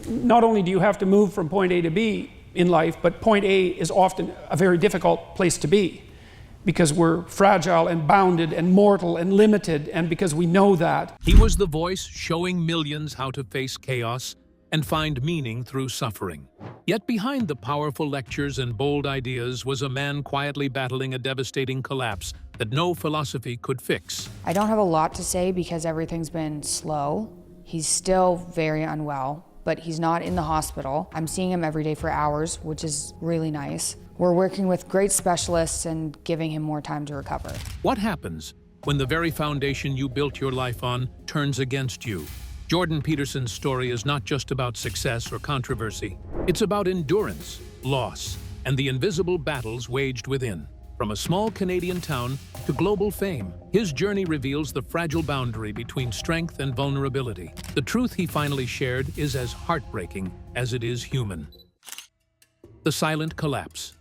not only do you have to move from point A to B in life, but point A is often a very difficult place to be because we're fragile and bounded and mortal and limited, and because we know that. He was the voice showing millions how to face chaos and find meaning through suffering. Yet behind the powerful lectures and bold ideas was a man quietly battling a devastating collapse that no philosophy could fix. I don't have a lot to say because everything's been slow. He's still very unwell, but he's not in the hospital. I'm seeing him every day for hours, which is really nice. We're working with great specialists and giving him more time to recover. What happens when the very foundation you built your life on turns against you? Jordan Peterson's story is not just about success or controversy. It's about endurance, loss, and the invisible battles waged within. From a small Canadian town to global fame, his journey reveals the fragile boundary between strength and vulnerability. The truth he finally shared is as heartbreaking as it is human. The silent collapse.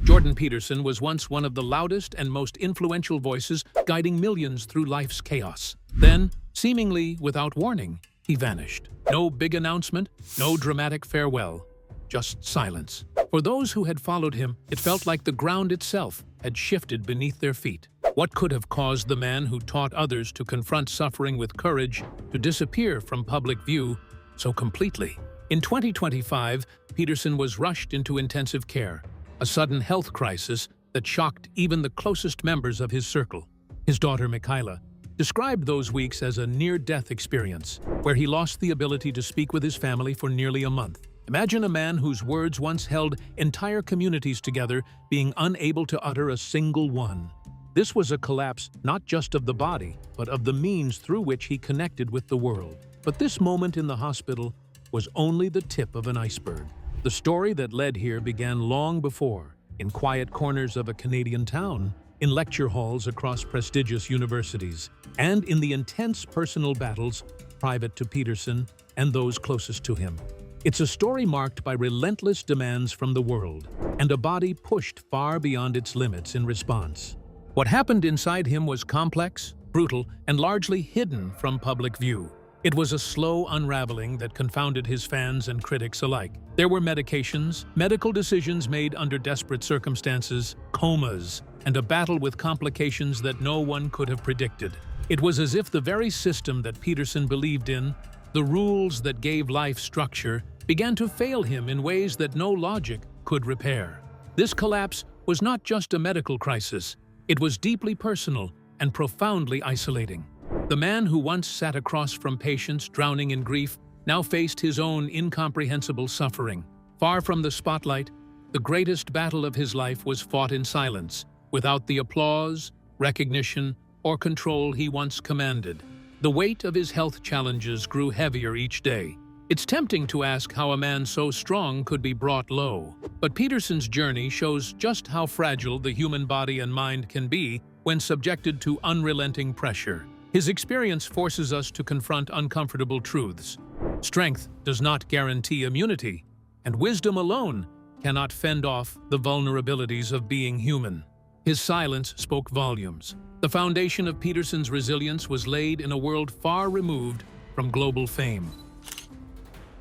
Jordan Peterson was once one of the loudest and most influential voices guiding millions through life's chaos. Then, seemingly without warning, he vanished. No big announcement, no dramatic farewell, just silence. For those who had followed him, it felt like the ground itself had shifted beneath their feet. What could have caused the man who taught others to confront suffering with courage to disappear from public view so completely? In 2025, Peterson was rushed into intensive care, a sudden health crisis that shocked even the closest members of his circle. His daughter, Michaela, described those weeks as a near-death experience, where he lost the ability to speak with his family for nearly a month. Imagine a man whose words once held entire communities together being unable to utter a single one. This was a collapse not just of the body, but of the means through which he connected with the world. But this moment in the hospital was only the tip of an iceberg. The story that led here began long before, in quiet corners of a Canadian town, in lecture halls across prestigious universities, and in the intense personal battles private to Peterson and those closest to him. It's a story marked by relentless demands from the world, and a body pushed far beyond its limits in response. What happened inside him was complex, brutal, and largely hidden from public view. It was a slow unraveling that confounded his fans and critics alike. There were medications, medical decisions made under desperate circumstances, comas, and a battle with complications that no one could have predicted. It was as if the very system that Peterson believed in, the rules that gave life structure, began to fail him in ways that no logic could repair. This collapse was not just a medical crisis, it was deeply personal and profoundly isolating. The man who once sat across from patients drowning in grief now faced his own incomprehensible suffering. Far from the spotlight, the greatest battle of his life was fought in silence, without the applause, recognition, or control he once commanded. The weight of his health challenges grew heavier each day. It's tempting to ask how a man so strong could be brought low. But Peterson's journey shows just how fragile the human body and mind can be when subjected to unrelenting pressure. His experience forces us to confront uncomfortable truths. Strength does not guarantee immunity, and wisdom alone cannot fend off the vulnerabilities of being human. His silence spoke volumes. The foundation of Peterson's resilience was laid in a world far removed from global fame.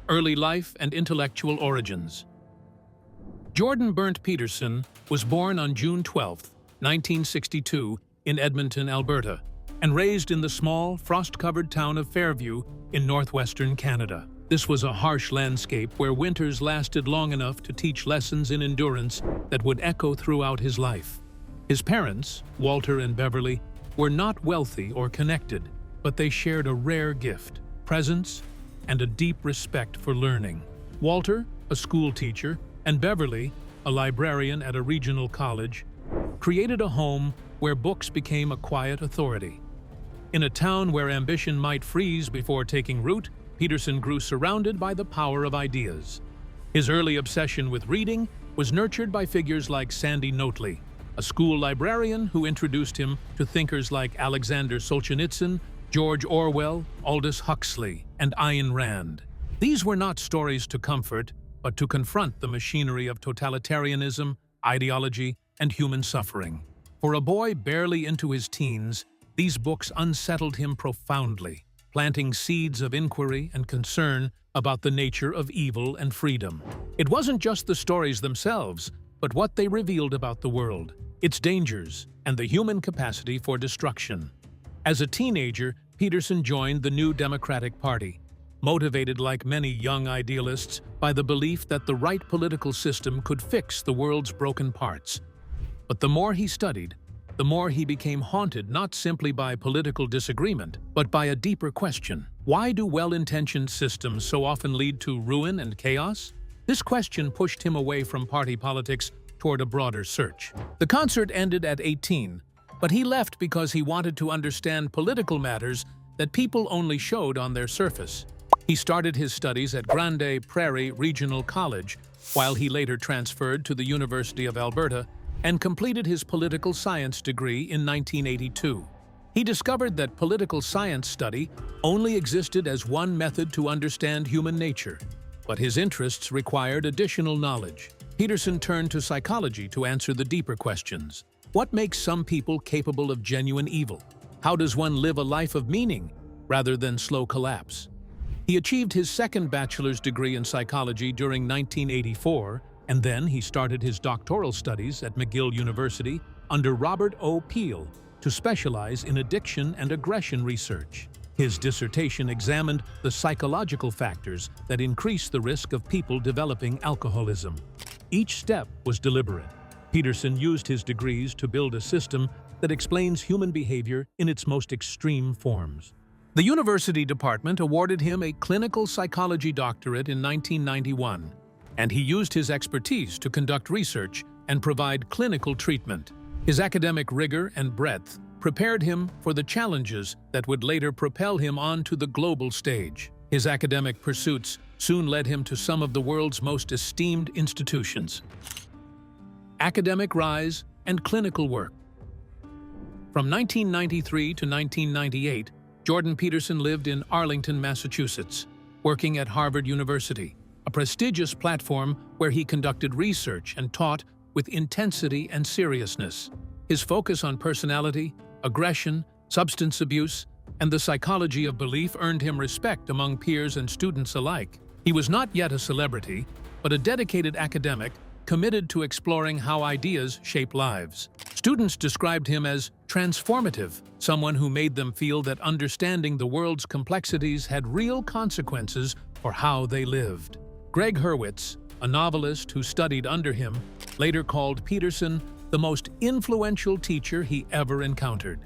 Early life and intellectual origins. Jordan Burnt Peterson was born on June 12, 1962, in Edmonton, Alberta, and raised in the small, frost-covered town of Fairview in northwestern Canada. This was a harsh landscape where winters lasted long enough to teach lessons in endurance that would echo throughout his life. His parents, Walter and Beverly, were not wealthy or connected, but they shared a rare gift, presence, and a deep respect for learning. Walter, a school teacher, and Beverly, a librarian at a regional college, created a home where books became a quiet authority. In a town where ambition might freeze before taking root, Peterson grew surrounded by the power of ideas. His early obsession with reading was nurtured by figures like Sandy Notley, a school librarian who introduced him to thinkers like Alexander Solzhenitsyn, George Orwell, Aldous Huxley, and Ayn Rand. These were not stories to comfort, but to confront the machinery of totalitarianism, ideology, and human suffering. For a boy barely into his teens, these books unsettled him profoundly. planting seeds of inquiry and concern about the nature of evil and freedom. It wasn't just the stories themselves, but what they revealed about the world, its dangers, and the human capacity for destruction. As a teenager, Peterson joined the New Democratic Party, motivated like many young idealists by the belief that the right political system could fix the world's broken parts. But the more he studied, the more he became haunted not simply by political disagreement, but by a deeper question. Why do well-intentioned systems so often lead to ruin and chaos? This question pushed him away from party politics toward a broader search. The concert ended at 18, but he left because he wanted to understand political matters that people only showed on their surface. He started his studies at Grande Prairie Regional College, while he later transferred to the University of Alberta and completed his political science degree in 1982. He discovered that political science study only existed as one method to understand human nature, but his interests required additional knowledge. Peterson turned to psychology to answer the deeper questions. What makes some people capable of genuine evil? How does one live a life of meaning rather than slow collapse? He achieved his second bachelor's degree in psychology during 1984, and then he started his doctoral studies at McGill University under Robert O. Peel to specialize in addiction and aggression research. His dissertation examined the psychological factors that increase the risk of people developing alcoholism. Each step was deliberate. Peterson used his degrees to build a system that explains human behavior in its most extreme forms. The university department awarded him a clinical psychology doctorate in 1991, and he used his expertise to conduct research and provide clinical treatment. His academic rigor and breadth prepared him for the challenges that would later propel him onto the global stage. His academic pursuits soon led him to some of the world's most esteemed institutions. Academic rise and clinical work. From 1993 to 1998, Jordan Peterson lived in Arlington, Massachusetts, working at Harvard University, a prestigious platform where he conducted research and taught with intensity and seriousness. His focus on personality, aggression, substance abuse, and the psychology of belief earned him respect among peers and students alike. He was not yet a celebrity, but a dedicated academic committed to exploring how ideas shape lives. Students described him as transformative, someone who made them feel that understanding the world's complexities had real consequences for how they lived. Greg Hurwitz, a novelist who studied under him, later called Peterson the most influential teacher he ever encountered.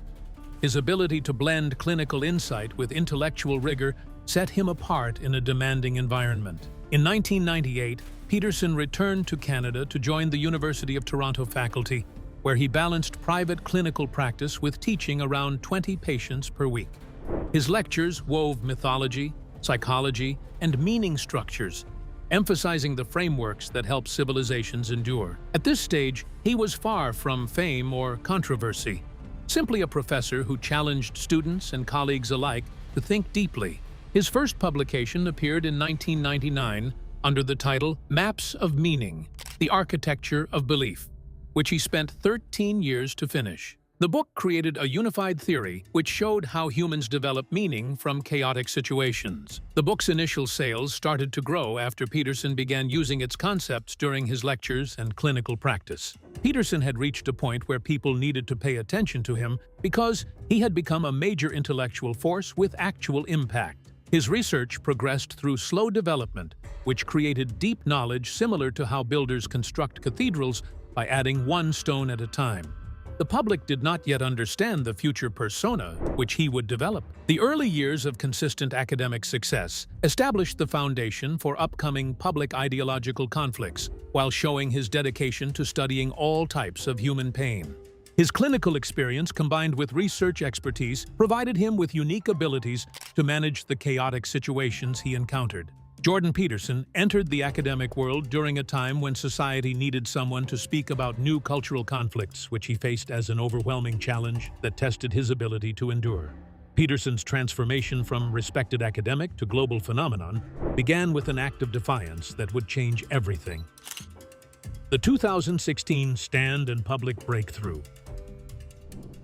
His ability to blend clinical insight with intellectual rigor set him apart in a demanding environment. In 1998, Peterson returned to Canada to join the University of Toronto faculty, where he balanced private clinical practice with teaching around 20 patients per week. His lectures wove mythology, psychology, and meaning structures, emphasizing the frameworks that help civilizations endure. At this stage, he was far from fame or controversy, simply a professor who challenged students and colleagues alike to think deeply. His first publication appeared in 1999 under the title Maps of Meaning: The Architecture of Belief, which he spent 13 years to finish. The book created a unified theory which showed how humans develop meaning from chaotic situations. The book's initial sales started to grow after Peterson began using its concepts during his lectures and clinical practice. Peterson had reached a point where people needed to pay attention to him because he had become a major intellectual force with actual impact. His research progressed through slow development, which created deep knowledge similar to how builders construct cathedrals by adding one stone at a time. The public did not yet understand the future persona which he would develop. The early years of consistent academic success established the foundation for upcoming public ideological conflicts, while showing his dedication to studying all types of human pain. His clinical experience combined with research expertise provided him with unique abilities to manage the chaotic situations he encountered. Jordan Peterson entered the academic world during a time when society needed someone to speak about new cultural conflicts, which he faced as an overwhelming challenge that tested his ability to endure. Peterson's transformation from respected academic to global phenomenon began with an act of defiance that would change everything. The 2016 Stand and Public Breakthrough.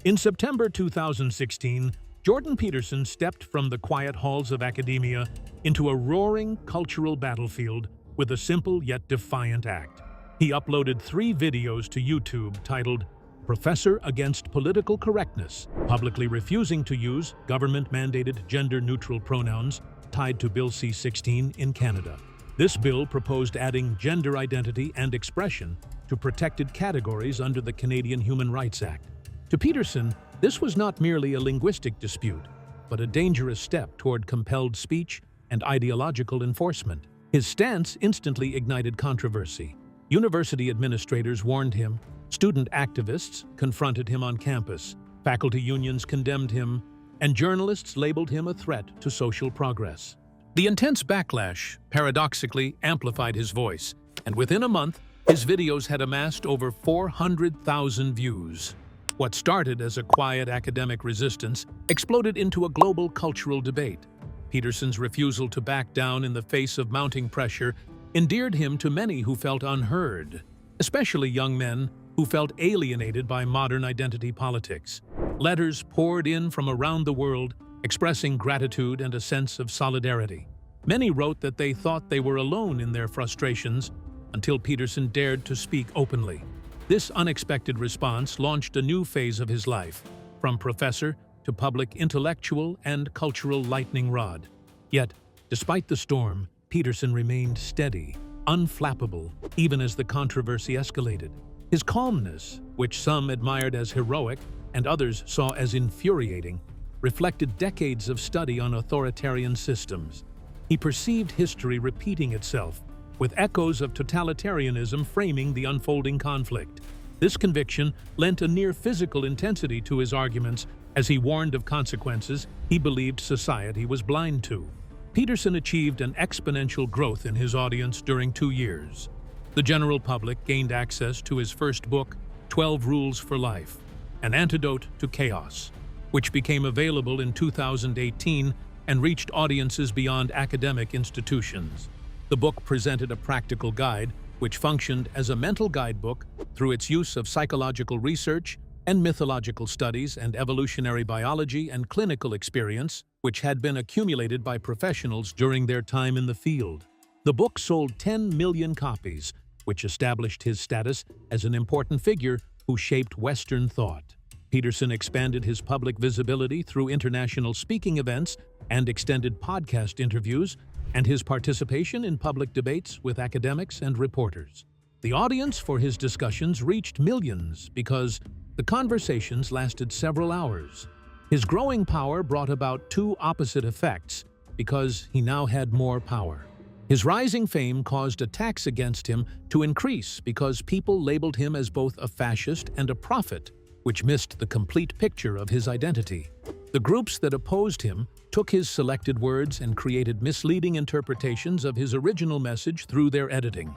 In September 2016, Jordan Peterson stepped from the quiet halls of academia into a roaring cultural battlefield with a simple yet defiant act. He uploaded 3 videos to YouTube titled "Professor Against Political Correctness," publicly refusing to use government-mandated gender-neutral pronouns tied to Bill C-16 in Canada. This bill proposed adding gender identity and expression to protected categories under the Canadian Human Rights Act. To Peterson, this was not merely a linguistic dispute, but a dangerous step toward compelled speech and ideological enforcement. His stance instantly ignited controversy. University administrators warned him, student activists confronted him on campus, faculty unions condemned him, and journalists labeled him a threat to social progress. The intense backlash paradoxically amplified his voice, and within a month, his videos had amassed over 400,000 views. What started as a quiet academic resistance exploded into a global cultural debate. Peterson's refusal to back down in the face of mounting pressure endeared him to many who felt unheard, especially young men who felt alienated by modern identity politics. Letters poured in from around the world, expressing gratitude and a sense of solidarity. Many wrote that they thought they were alone in their frustrations until Peterson dared to speak openly. This unexpected response launched a new phase of his life, from professor to public intellectual and cultural lightning rod. Yet, despite the storm, Peterson remained steady, unflappable, even as the controversy escalated. His calmness, which some admired as heroic and others saw as infuriating, reflected decades of study on authoritarian systems. He perceived history repeating itself, with echoes of totalitarianism framing the unfolding conflict. This conviction lent a near-physical intensity to his arguments as he warned of consequences he believed society was blind to. Peterson achieved an exponential growth in his audience during 2 years. The general public gained access to his first book, 12 Rules for Life, An Antidote to Chaos, which became available in 2018 and reached audiences beyond academic institutions. The book presented a practical guide which functioned as a mental guidebook through its use of psychological research and mythological studies and evolutionary biology and clinical experience, which had been accumulated by professionals during their time in the field. The book sold 10 million copies, which established his status as an important figure who shaped Western thought. Peterson expanded his public visibility through international speaking events and extended podcast interviews, and his participation in public debates with academics and reporters. The audience for his discussions reached millions because the conversations lasted several hours. His growing power brought about 2 opposite effects because he now had more power. His rising fame caused attacks against him to increase because people labeled him as both a fascist and a prophet, which missed the complete picture of his identity. The groups that opposed him took his selected words and created misleading interpretations of his original message through their editing.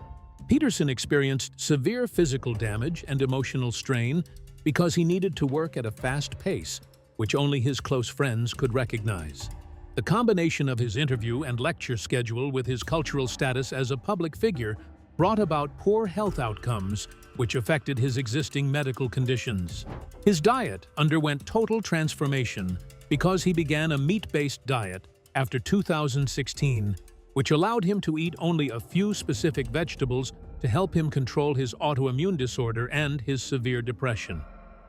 Peterson experienced severe physical damage and emotional strain because he needed to work at a fast pace, which only his close friends could recognize. The combination of his interview and lecture schedule with his cultural status as a public figure brought about poor health outcomes, which affected his existing medical conditions. His diet underwent total transformation because he began a meat-based diet after 2016, which allowed him to eat only a few specific vegetables to help him control his autoimmune disorder and his severe depression.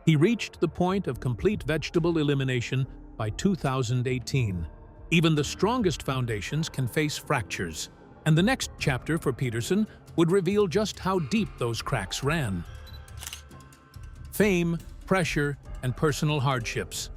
He reached the point of complete vegetable elimination by 2018. Even the strongest foundations can face fractures, and the next chapter for Peterson would reveal just how deep those cracks ran. Fame, pressure, and personal hardships.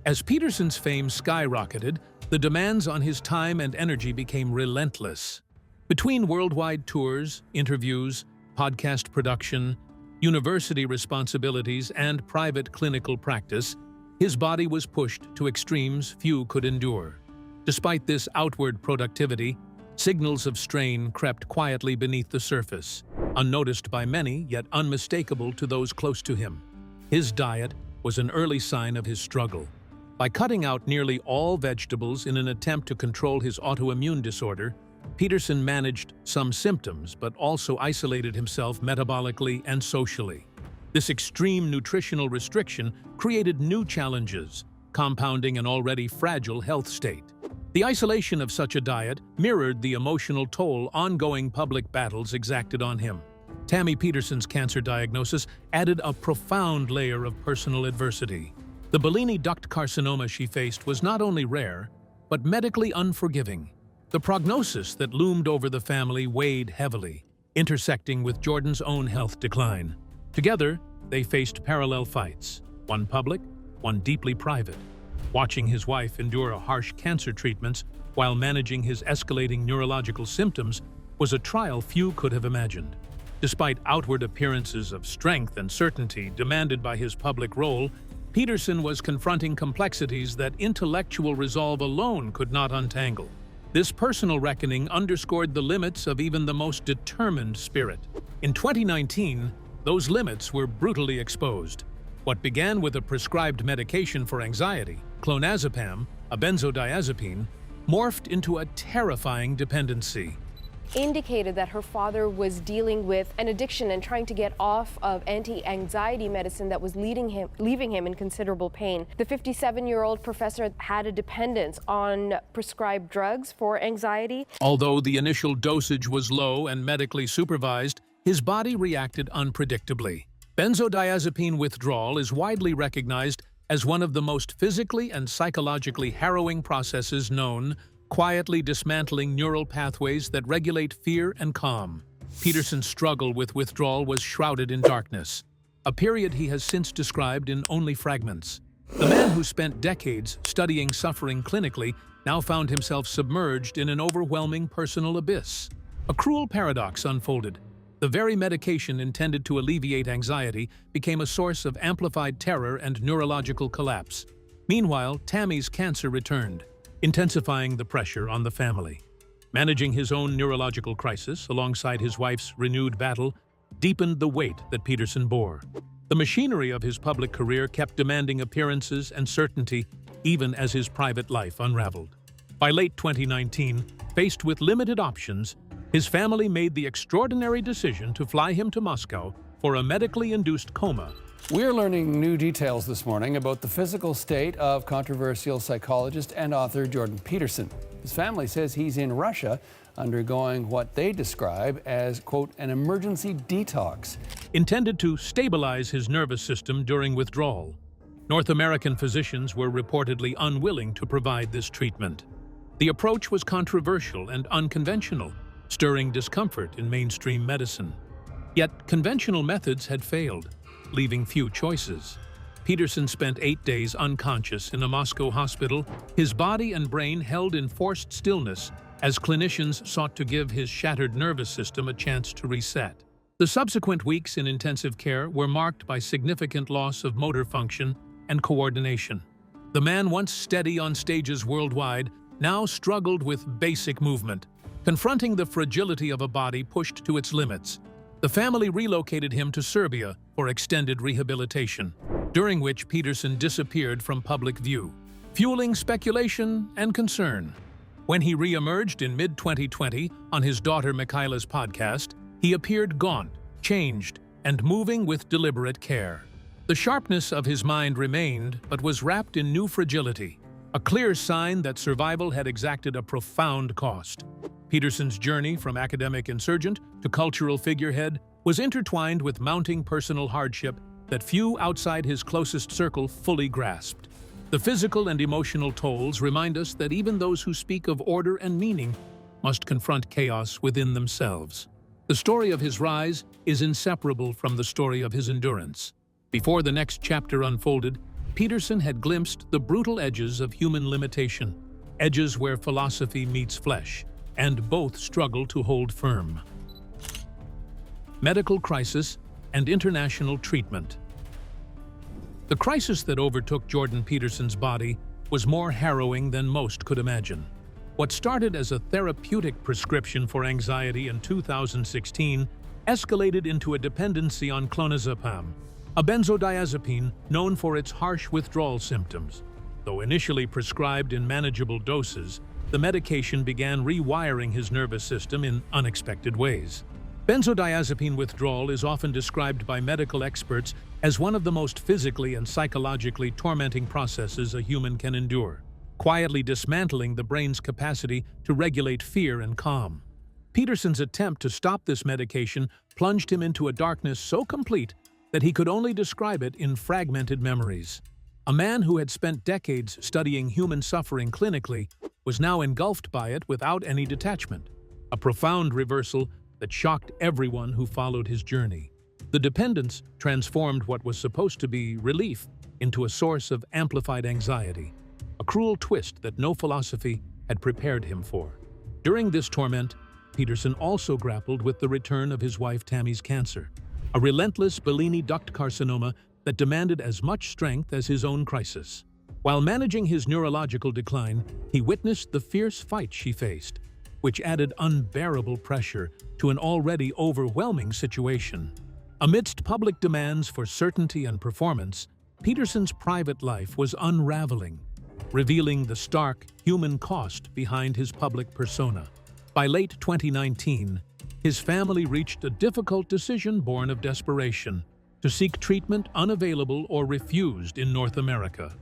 As Peterson's fame skyrocketed, the demands on his time and energy became relentless. Between worldwide tours, interviews, podcast production, university responsibilities, and private clinical practice, his body was pushed to extremes few could endure. Despite this outward productivity, signals of strain crept quietly beneath the surface, unnoticed by many yet unmistakable to those close to him. His diet was an early sign of his struggle. By cutting out nearly all vegetables in an attempt to control his autoimmune disorder, Peterson managed some symptoms but also isolated himself metabolically and socially. This extreme nutritional restriction created new challenges, compounding an already fragile health state. The isolation of such a diet mirrored the emotional toll ongoing public battles exacted on him. Tammy Peterson's cancer diagnosis added a profound layer of personal adversity. The Bellini duct carcinoma she faced was not only rare, but medically unforgiving. The prognosis that loomed over the family weighed heavily, intersecting with Jordan's own health decline. Together, they faced parallel fights, one public, one deeply private. Watching his wife endure harsh cancer treatments while managing his escalating neurological symptoms was a trial few could have imagined. Despite outward appearances of strength and certainty demanded by his public role, Peterson was confronting complexities that intellectual resolve alone could not untangle. This personal reckoning underscored the limits of even the most determined spirit. In 2019, those limits were brutally exposed. What began with a prescribed medication for anxiety, clonazepam, a benzodiazepine, morphed into a terrifying dependency. Indicated that her father was dealing with an addiction and trying to get off of anti-anxiety medicine that was leaving him in considerable pain. The 57-year-old professor had a dependence on prescribed drugs for anxiety. Although the initial dosage was low and medically supervised, his body reacted unpredictably. Benzodiazepine withdrawal is widely recognized as one of the most physically and psychologically harrowing processes known, quietly dismantling neural pathways that regulate fear and calm. Peterson's struggle with withdrawal was shrouded in darkness, a period he has since described in only fragments. The man who spent decades studying suffering clinically now found himself submerged in an overwhelming personal abyss. A cruel paradox unfolded. The very medication intended to alleviate anxiety became a source of amplified terror and neurological collapse. Meanwhile, Tammy's cancer returned, intensifying the pressure on the family. Managing his own neurological crisis alongside his wife's renewed battle deepened the weight that Peterson bore. The machinery of his public career kept demanding appearances and certainty even as his private life unraveled. By late 2019, faced with limited options, his family made the extraordinary decision to fly him to Moscow for a medically induced coma. We're learning new details this morning about the physical state of controversial psychologist and author Jordan Peterson. His family says he's in Russia undergoing what they describe as, quote, an emergency detox. Intended to stabilize his nervous system during withdrawal. North American physicians were reportedly unwilling to provide this treatment. The approach was controversial and unconventional, stirring discomfort in mainstream medicine. Yet conventional methods had failed, leaving few choices. Peterson spent 8 days unconscious in a Moscow hospital, his body and brain held in forced stillness as clinicians sought to give his shattered nervous system a chance to reset. The subsequent weeks in intensive care were marked by significant loss of motor function and coordination. The man, once steady on stages worldwide, now struggled with basic movement, confronting the fragility of a body pushed to its limits. The family relocated him to Serbia for extended rehabilitation, during which Peterson disappeared from public view, fueling speculation and concern. When he re-emerged in mid-2020 on his daughter Mikhaila's podcast, he appeared gaunt, changed, and moving with deliberate care. The sharpness of his mind remained, but was wrapped in new fragility, a clear sign that survival had exacted a profound cost. Peterson's journey from academic insurgent to cultural figurehead was intertwined with mounting personal hardship that few outside his closest circle fully grasped. The physical and emotional tolls remind us that even those who speak of order and meaning must confront chaos within themselves. The story of his rise is inseparable from the story of his endurance. Before the next chapter unfolded, Peterson had glimpsed the brutal edges of human limitation, edges where philosophy meets flesh, and both struggle to hold firm. Medical crisis and international treatment. The crisis that overtook Jordan Peterson's body was more harrowing than most could imagine. What started as a therapeutic prescription for anxiety in 2016 escalated into a dependency on clonazepam, a benzodiazepine known for its harsh withdrawal symptoms. Though initially prescribed in manageable doses, the medication began rewiring his nervous system in unexpected ways. Benzodiazepine withdrawal is often described by medical experts as one of the most physically and psychologically tormenting processes a human can endure, quietly dismantling the brain's capacity to regulate fear and calm. Peterson's attempt to stop this medication plunged him into a darkness so complete that he could only describe it in fragmented memories. A man who had spent decades studying human suffering clinically was now engulfed by it without any detachment, a profound reversal that shocked everyone who followed his journey. The dependence transformed what was supposed to be relief into a source of amplified anxiety, a cruel twist that no philosophy had prepared him for. During this torment, Peterson also grappled with the return of his wife Tammy's cancer, a relentless Bellini duct carcinoma that demanded as much strength as his own crisis. While managing his neurological decline, he witnessed the fierce fight she faced, which added unbearable pressure to an already overwhelming situation. Amidst public demands for certainty and performance, Peterson's private life was unraveling, revealing the stark human cost behind his public persona. By late 2019, his family reached a difficult decision born of desperation: to seek treatment unavailable or refused in North America.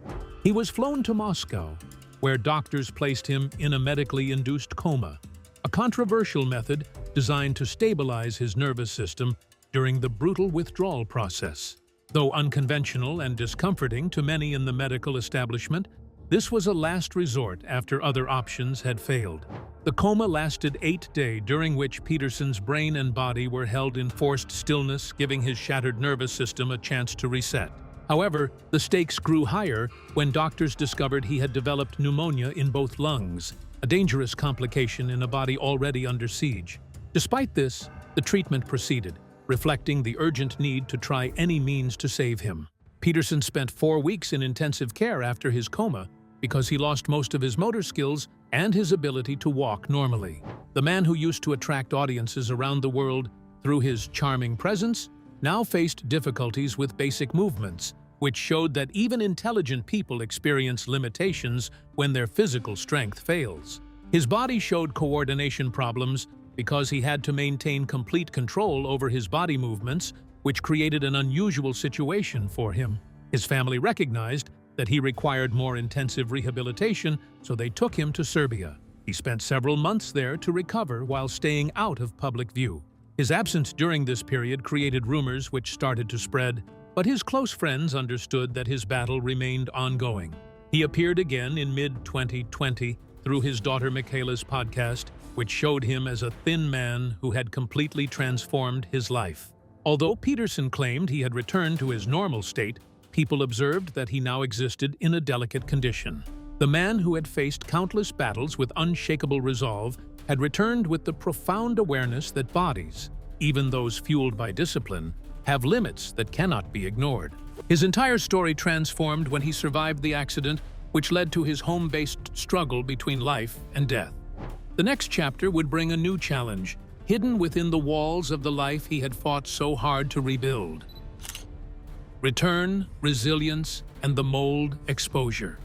He was flown to Moscow, where doctors placed him in a medically induced coma, a controversial method designed to stabilize his nervous system during the brutal withdrawal process. Though unconventional and discomforting to many in the medical establishment, this was a last resort after other options had failed. The coma lasted 8 days, during which Peterson's brain and body were held in forced stillness, giving his shattered nervous system a chance to reset. However, the stakes grew higher when doctors discovered he had developed pneumonia in both lungs, a dangerous complication in a body already under siege. Despite this, the treatment proceeded, reflecting the urgent need to try any means to save him. Peterson spent 4 weeks in intensive care after his coma, because he lost most of his motor skills and his ability to walk normally. The man who used to attract audiences around the world through his charming presence now faced difficulties with basic movements, which showed that even intelligent people experience limitations when their physical strength fails. His body showed coordination problems because he had to maintain complete control over his body movements, which created an unusual situation for him. His family recognized that he required more intensive rehabilitation, so they took him to Serbia. He spent several months there to recover while staying out of public view. His absence during this period created rumors which started to spread, but his close friends understood that his battle remained ongoing. He appeared again in mid-2020 through his daughter Michaela's podcast, which showed him as a thin man who had completely transformed his life. Although Peterson claimed he had returned to his normal state, people observed that he now existed in a delicate condition. The man who had faced countless battles with unshakable resolve had returned with the profound awareness that bodies, even those fueled by discipline, have limits that cannot be ignored. His entire story transformed when he survived the accident, which led to his home-based struggle between life and death. The next chapter would bring a new challenge, hidden within the walls of the life he had fought so hard to rebuild. Return, resilience, and the mold exposure.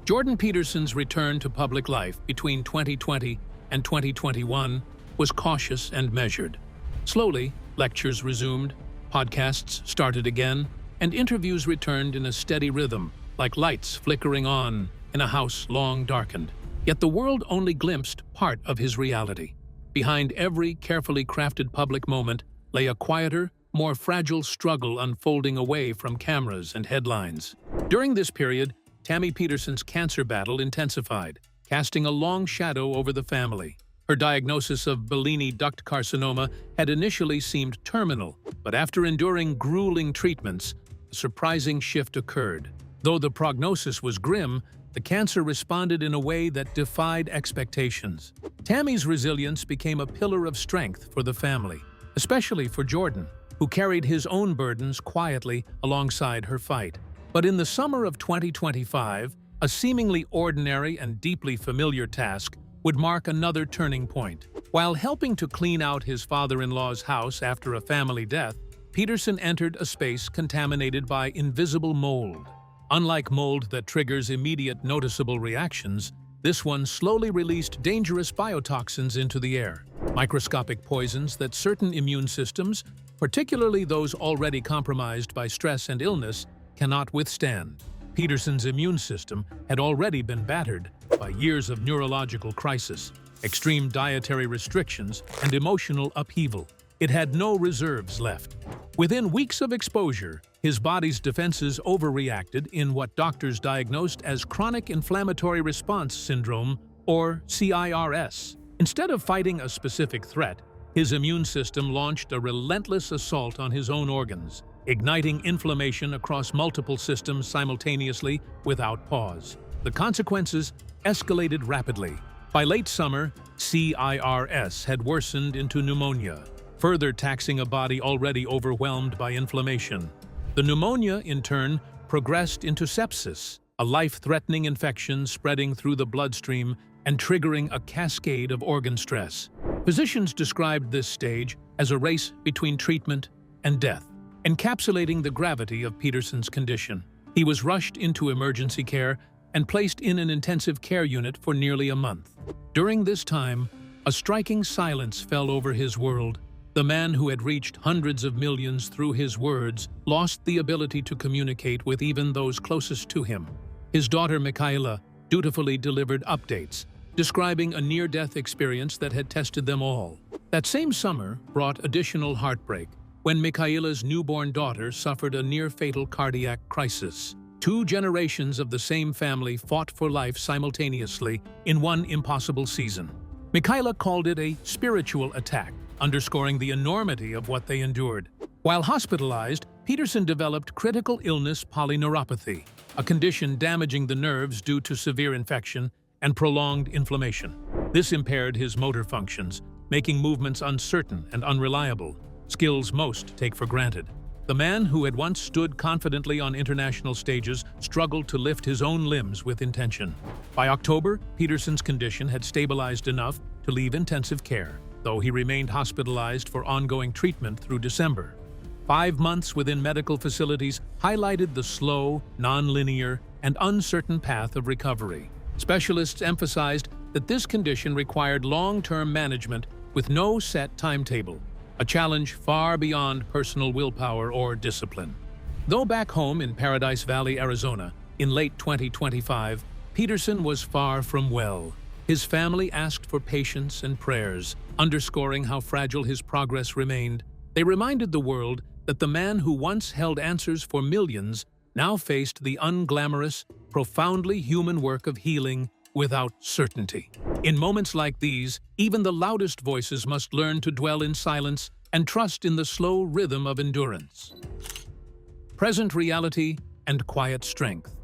Jordan Peterson's return to public life between 2020 and 2021 was cautious and measured. Slowly, lectures resumed, podcasts started again, and interviews returned in a steady rhythm, like lights flickering on in a house long darkened. Yet the world only glimpsed part of his reality. Behind every carefully crafted public moment lay a quieter, more fragile struggle unfolding away from cameras and headlines. During this period, Tammy Peterson's cancer battle intensified, casting a long shadow over the family. Her diagnosis of Bellini duct carcinoma had initially seemed terminal, but after enduring grueling treatments, a surprising shift occurred. Though the prognosis was grim, the cancer responded in a way that defied expectations. Tammy's resilience became a pillar of strength for the family, especially for Jordan, who carried his own burdens quietly alongside her fight. But in the summer of 2025, a seemingly ordinary and deeply familiar task would mark another turning point. While helping to clean out his father-in-law's house after a family death, Peterson entered a space contaminated by invisible mold. Unlike mold that triggers immediate noticeable reactions, this one slowly released dangerous biotoxins into the air, microscopic poisons that certain immune systems particularly those already compromised by stress and illness, cannot withstand. Peterson's immune system had already been battered by years of neurological crisis, extreme dietary restrictions, and emotional upheaval. It had no reserves left. Within weeks of exposure, his body's defenses overreacted in what doctors diagnosed as chronic inflammatory response syndrome, or CIRS. Instead of fighting a specific threat, his immune system launched a relentless assault on his own organs, igniting inflammation across multiple systems simultaneously without pause. The consequences escalated rapidly. By late summer, CIRS had worsened into pneumonia, further taxing a body already overwhelmed by inflammation. The pneumonia, in turn, progressed into sepsis, a life-threatening infection spreading through the bloodstream and triggering a cascade of organ stress. Physicians described this stage as a race between treatment and death, encapsulating the gravity of Peterson's condition. He was rushed into emergency care and placed in an intensive care unit for nearly a month. During this time, a striking silence fell over his world. The man who had reached hundreds of millions through his words lost the ability to communicate with even those closest to him. His daughter, Michaela, dutifully delivered updates, describing a near-death experience that had tested them all. That same summer brought additional heartbreak when Michaela's newborn daughter suffered a near-fatal cardiac crisis. 2 generations of the same family fought for life simultaneously in one impossible season. Michaela called it a spiritual attack, underscoring the enormity of what they endured. While hospitalized, Peterson developed critical illness polyneuropathy, a condition damaging the nerves due to severe infection and prolonged inflammation. This impaired his motor functions, making movements uncertain and unreliable, skills most take for granted. The man who had once stood confidently on international stages struggled to lift his own limbs with intention. By October, Peterson's condition had stabilized enough to leave intensive care, though he remained hospitalized for ongoing treatment through December. 5 months within medical facilities highlighted the slow, non-linear, and uncertain path of recovery. Specialists emphasized that this condition required long-term management with no set timetable, a challenge far beyond personal willpower or discipline. Though back home in Paradise Valley, Arizona, in late 2025, Peterson was far from well. His family asked for patience and prayers, underscoring how fragile his progress remained. They reminded the world that the man who once held answers for millions now faced the unglamorous, profoundly human work of healing without certainty. In moments like these, even the loudest voices must learn to dwell in silence and trust in the slow rhythm of endurance. Present reality and quiet strength.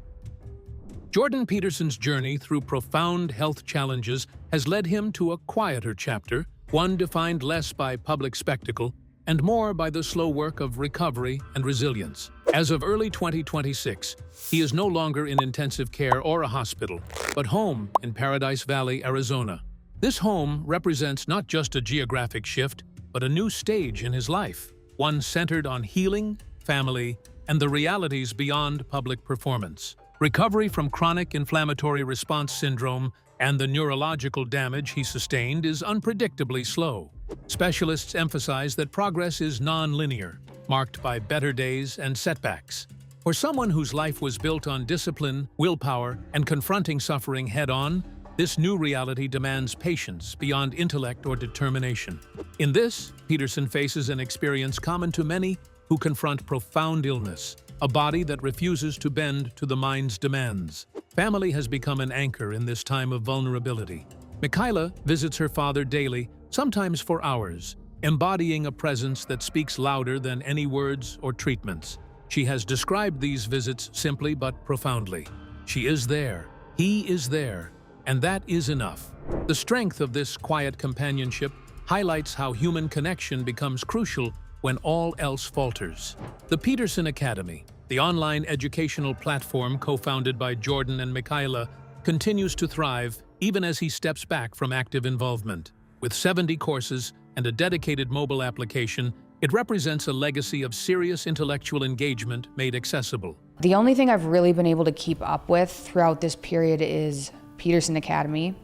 Jordan Peterson's journey through profound health challenges has led him to a quieter chapter, one defined less by public spectacle and more by the slow work of recovery and resilience. As of early 2026, he is no longer in intensive care or a hospital, but home in Paradise Valley, Arizona. This home represents not just a geographic shift, but a new stage in his life, one centered on healing, family, and the realities beyond public performance. Recovery from chronic inflammatory response syndrome and the neurological damage he sustained is unpredictably slow. Specialists emphasize that progress is non-linear, marked by better days and setbacks. For someone whose life was built on discipline, willpower, and confronting suffering head-on, this new reality demands patience beyond intellect or determination. In this, Peterson faces an experience common to many who confront profound illness, a body that refuses to bend to the mind's demands. Family has become an anchor in this time of vulnerability. Michaela visits her father daily, sometimes for hours, embodying a presence that speaks louder than any words or treatments. She has described these visits simply but profoundly. She is there, he is there, and that is enough. The strength of this quiet companionship highlights how human connection becomes crucial when all else falters. The Peterson Academy, the online educational platform co-founded by Jordan and Michaela, continues to thrive even as he steps back from active involvement. With 70 courses and a dedicated mobile application, it represents a legacy of serious intellectual engagement made accessible. The only thing I've really been able to keep up with throughout this period is Peterson Academy.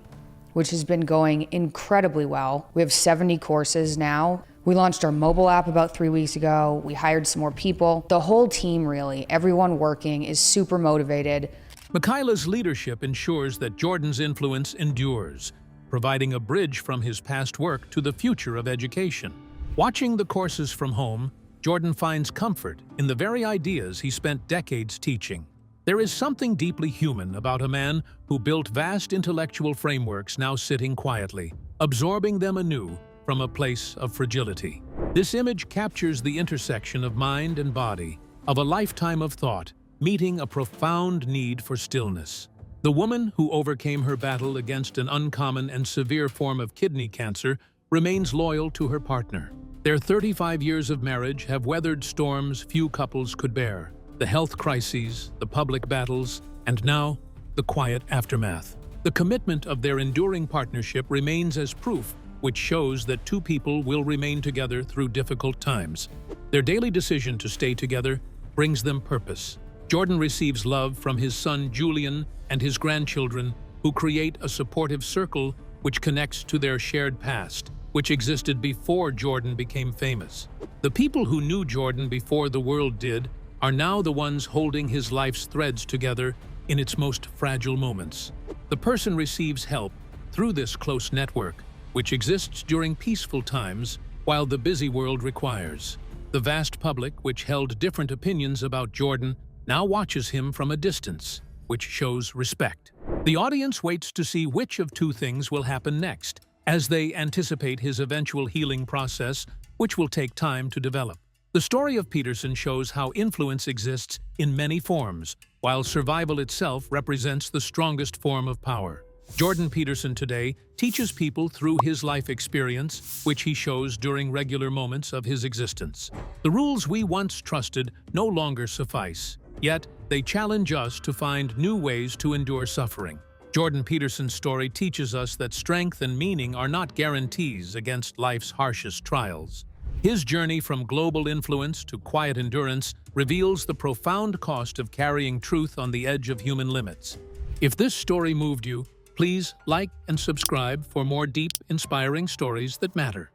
which has been going incredibly well. We have 70 courses now. We launched our mobile app about 3 weeks ago. We hired some more people. The whole team, really, everyone working is super motivated. Michaela's leadership ensures that Jordan's influence endures, providing a bridge from his past work to the future of education. Watching the courses from home, Jordan finds comfort in the very ideas he spent decades teaching. There is something deeply human about a man who built vast intellectual frameworks now sitting quietly, absorbing them anew from a place of fragility. This image captures the intersection of mind and body, of a lifetime of thought, meeting a profound need for stillness. The woman who overcame her battle against an uncommon and severe form of kidney cancer remains loyal to her partner. Their 35 years of marriage have weathered storms few couples could bear. The health crises, the public battles, and now, the quiet aftermath. The commitment of their enduring partnership remains as proof which shows that two people will remain together through difficult times. Their daily decision to stay together brings them purpose. Jordan receives love from his son Julian and his grandchildren, who create a supportive circle which connects to their shared past, which existed before Jordan became famous. The people who knew Jordan before the world did are now the ones holding his life's threads together in its most fragile moments. The person receives help through this close network, which exists during peaceful times while the busy world requires. The vast public, which held different opinions about Jordan, now watches him from a distance, which shows respect. The audience waits to see which of two things will happen next, as they anticipate his eventual healing process, which will take time to develop. The story of Peterson shows how influence exists in many forms, while survival itself represents the strongest form of power. Jordan Peterson today teaches people through his life experience, which he shows during regular moments of his existence. The rules we once trusted no longer suffice, yet they challenge us to find new ways to endure suffering. Jordan Peterson's story teaches us that strength and meaning are not guarantees against life's harshest trials. His journey from global influence to quiet endurance reveals the profound cost of carrying truth on the edge of human limits. If this story moved you, please like and subscribe for more deep, inspiring stories that matter.